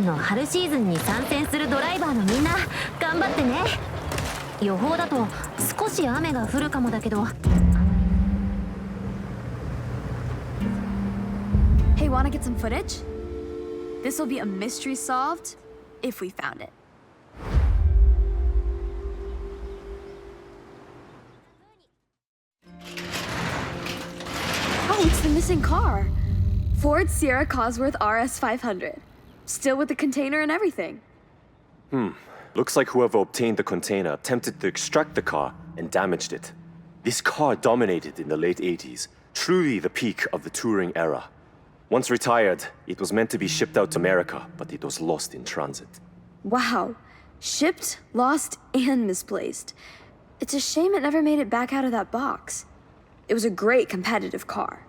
の春シーズンに参戦するドライバーのみんな頑張ってね。予報だと少し雨が降るかもだけど。 Hey, wanna get some footage? This'll be a mystery solved if we found it. Oh, it's the missing car. Ford Sierra Cosworth RS 500. Still with the container and everything. Looks like whoever obtained the container attempted to extract the car and damaged it. This car dominated in the late 80s, truly the peak of the touring era. Once retired, it was meant to be shipped out to America, but it was lost in transit. Wow. Shipped, lost, and misplaced. It's a shame it never made it back out of that box. It was a great competitive car.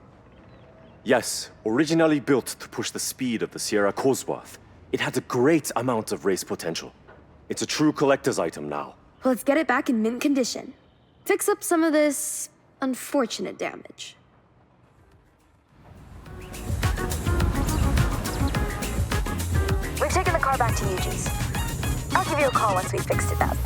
Yes, originally built to push the speed of the Sierra Cosworth, it had a great amount of race potential. It's a true collector's item now. Well, let's get it back in mint condition. Fix up some of this unfortunate damage. We've taken the car back to Yuji's. I'll give you a call once we've fixed it up.